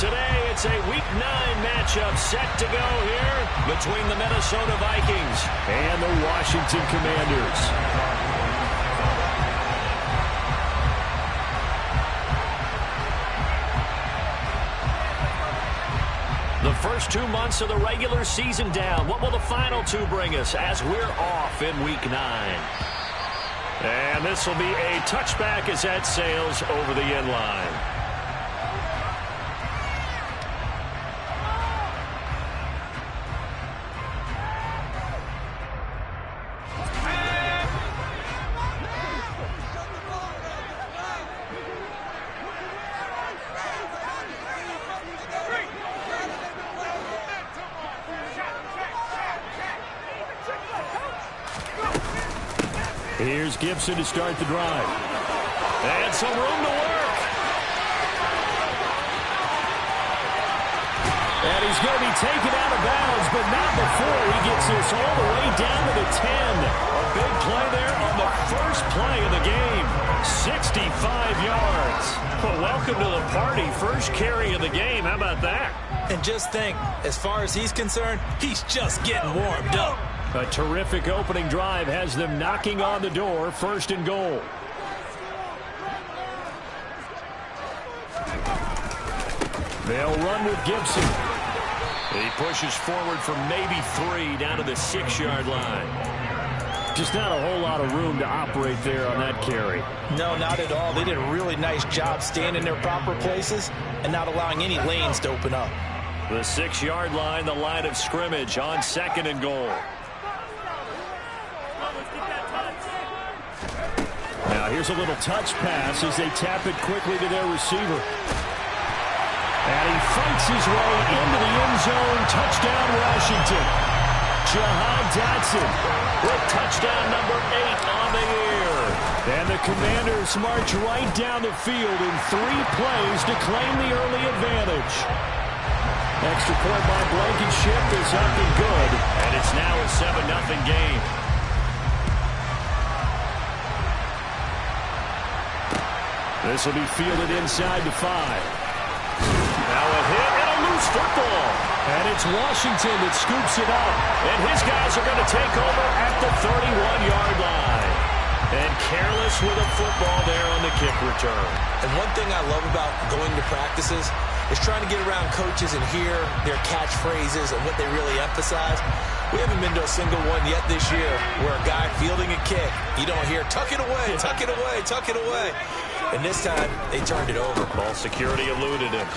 Today, it's a Week 9 matchup set to go here between the Minnesota Vikings and the Washington Commanders. The first 2 months of the regular season down. What will the final 2 bring us as we're off in Week 9? And this will be a touchback as that sails over the end line. Here's Gibson to start the drive. And some room to work. And he's going to be taken out of bounds, but not before he gets this all the way down to the 10. A big play there on the first play of the game. 65 yards. Well, welcome to the party. First carry of the game. How about that? And just think, as far as he's concerned, he's just getting warmed up. A terrific opening drive has them knocking on the door, 1st and goal. They'll run with Gibson. He pushes forward for maybe 3 down to the 6-yard line. Just not a whole lot of room to operate there on that carry. No, not at all. They did a really nice job staying in their proper places and not allowing any lanes to open up. The 6-yard line, the line of scrimmage on 2nd and goal. Now here's a little touch pass as they tap it quickly to their receiver. And he fights his way into the end zone. Touchdown, Washington. Jahan Dotson with touchdown number 8 on the year. And the Commanders march right down the field in 3 plays to claim the early advantage. Extra point by Blankenship is up and good. And it's now a 7-0 game. This will be fielded inside the 5. Now a hit and a loose football. And it's Washington that scoops it up. And his guys are going to take over at the 31-yard line. And careless with a football there on the kick return. And one thing I love about going to practices is trying to get around coaches and hear their catchphrases and what they really emphasize. We haven't been to a single one yet this year where a guy fielding a kick, you don't hear, tuck it away, tuck it away, tuck it away. And this time, they turned it over. Ball security eluded him.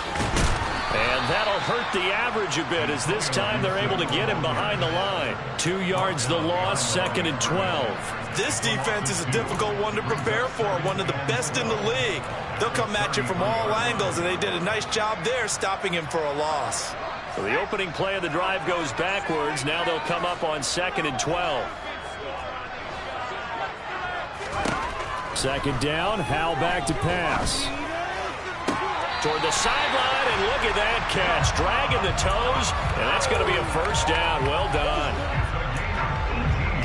And that'll hurt the average a bit as this time they're able to get him behind the line. 2 yards the loss, 2nd and 12. This defense is a difficult one to prepare for, one of the best in the league. They'll come at you from all angles, and they did a nice job there stopping him for a loss. So the opening play of the drive goes backwards. Now they'll come up on 2nd and 12. 2nd down, Howell back to pass. Toward the sideline, and look at that catch. Dragging the toes, and that's going to be a 1st down. Well done.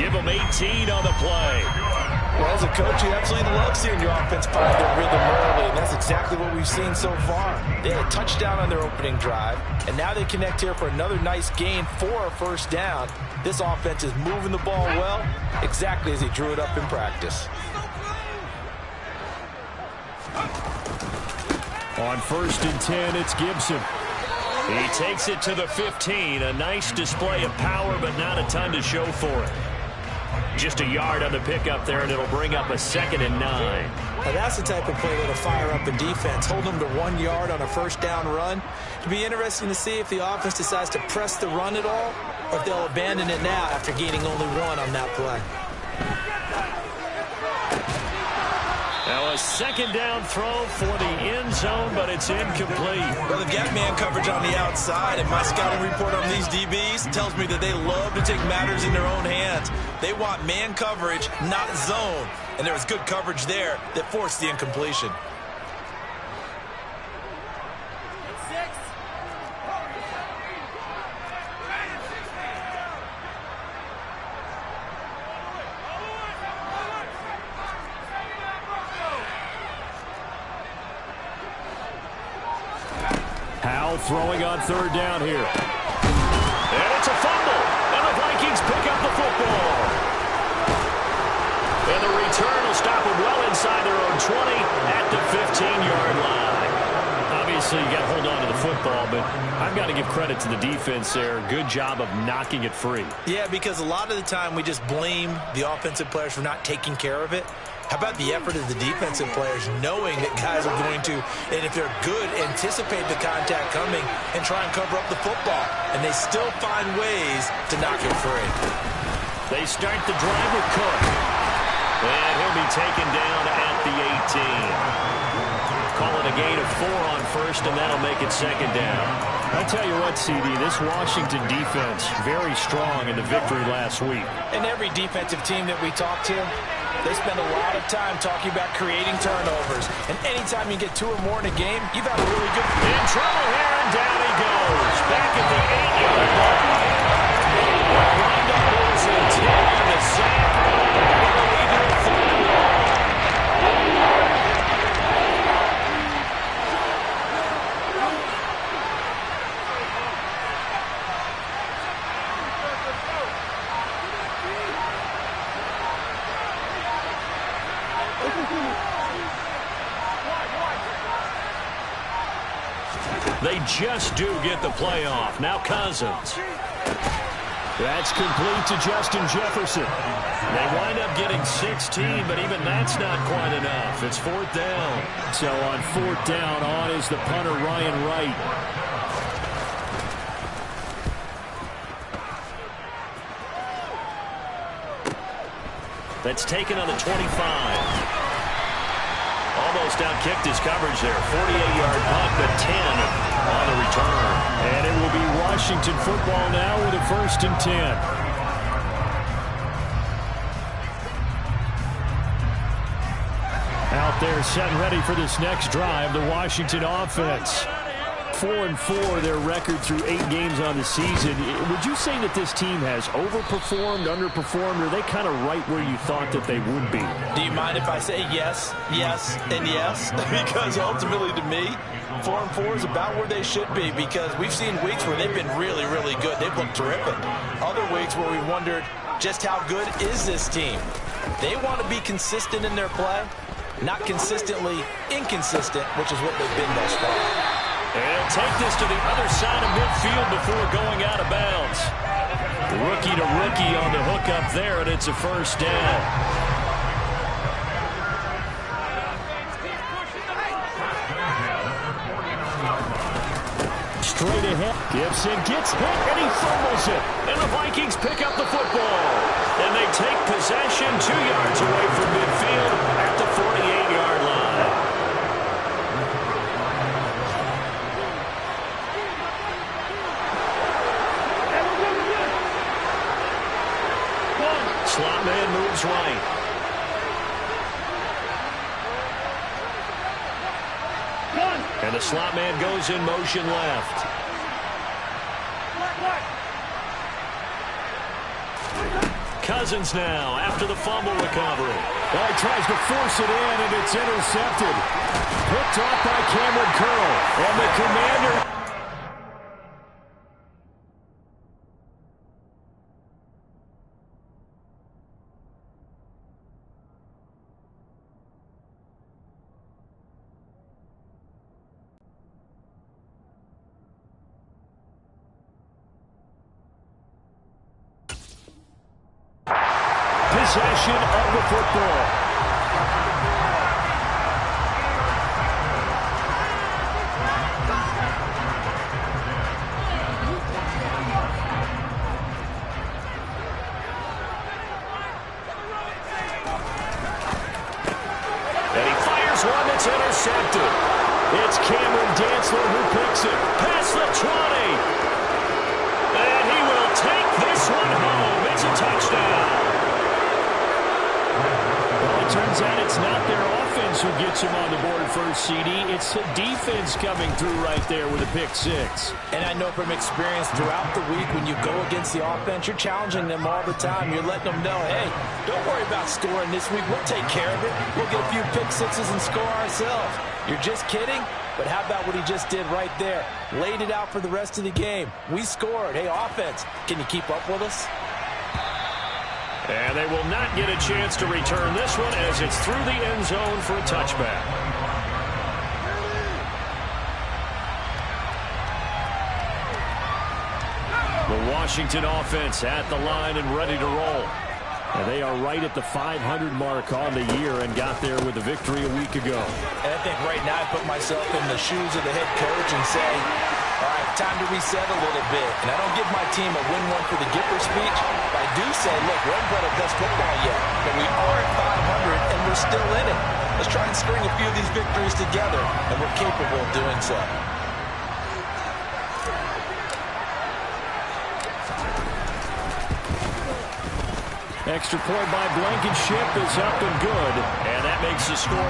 Give them 18 on the play. Well, as a coach, you absolutely love seeing your offense find their rhythm early, and that's exactly what we've seen so far. They had a touchdown on their opening drive, and now they connect here for another nice gain for a 1st down. This offense is moving the ball well, exactly as he drew it up in practice. On 1st and 10, it's Gibson. He takes it to the 15. A nice display of power, but not a ton to show for it. Just a yard on the pickup there, and it'll bring up a 2nd and 9. Now that's the type of play that'll fire up a defense. Hold them to 1 yard on a 1st down run. It'll be interesting to see if the offense decides to press the run at all, or if they'll abandon it now after gaining only 1 on that play. Now a 2nd down throw for the end zone, but it's incomplete. Well, they've got man coverage on the outside, and my scouting report on these DBs tells me that they love to take matters in their own hands. They want man coverage, not zone. And there was good coverage there that forced the incompletion. Bell throwing on third down here. And it's a fumble. And the Vikings pick up the football. And the return will stop them well inside their own 20 at the 15-yard line. Obviously, you got to hold on to the football, but I've got to give credit to the defense there. Good job of knocking it free. Yeah, because a lot of the time we just blame the offensive players for not taking care of it. How about the effort of the defensive players knowing that guys are going to, and if they're good, anticipate the contact coming and try and cover up the football. And they still find ways to knock it free. They start the drive with Cook. And he'll be taken down at the 18. Call it a gain of 4 on first, and that'll make it second down. I'll tell you what, CD, this Washington defense, very strong in the victory last week. And every defensive team that we talk to, they spend a lot of time talking about creating turnovers. And anytime you get 2 or more in a game, you've had a really good... In trouble here, and down he goes. Back at the 8-yard line. Wind up was a 10 on the sack. They just do get the playoff. Now Cousins. That's complete to Justin Jefferson. They wind up getting 16, but even that's not quite enough. It's 4th down. So on 4th down, on is the punter, Ryan Wright. That's taken on the 25. Almost outkicked his coverage there. 48-yard punt, but 10 on the return. And it will be Washington football now with a 1st and 10. Out there set and ready for this next drive, the Washington offense. 4-4 their record through 8 games on the season. Would you say that this team has overperformed, underperformed, or are they kind of right where you thought that they would be? Do you mind if I say yes, yes, and yes? Because ultimately to me, 4-4 is about where they should be, because we've seen weeks where they've been really, really good. They've looked terrific. Other weeks where we wondered just how good is this team. They want to be consistent in their play, not consistently inconsistent, which is what they've been thus far. And he'll take this to the other side of midfield before going out of bounds. Rookie to rookie on the hook up there, and it's a 1st down. Straight ahead. Gibson gets hit, and he fumbles it. And the Vikings pick up the football. And they take possession 2 yards away from midfield at the 48-yard line. Slot man moves right. And the slot man goes in motion left. Cousins now after the fumble recovery. Well, he tries to force it in, and it's intercepted. Picked off by Cameron Curl. And the Commander... possession of the football. And he fires one that's intercepted. It's Cameron Dantzler who picks it. Past the 20. And he will take this one home. It's a touchdown. Well, it turns out it's not their offense who gets him on the board first, CD. It's the defense coming through right there with a pick 6. And I know from experience throughout the week, when you go against the offense, you're challenging them all the time. You're letting them know, hey, don't worry about scoring this week. We'll take care of it. We'll get a few pick 6s and score ourselves. You're just kidding? But how about what he just did right there? Laid it out for the rest of the game. We scored. Hey, offense, can you keep up with us? And they will not get a chance to return this one as it's through the end zone for a touchback. The Washington offense at the line and ready to roll. And they are right at the 500 mark on the year and got there with a victory a week ago. And I think right now I put myself in the shoes of the head coach and say, all right, time to reset a little bit. And I don't give my team a win one for the Gipper speech, but I do say, look, we haven't played our best football yet, but we are at 500 and we're still in it. Let's try and string a few of these victories together, and we're capable of doing so. Extra point by Blankenship is up and good, and that makes the score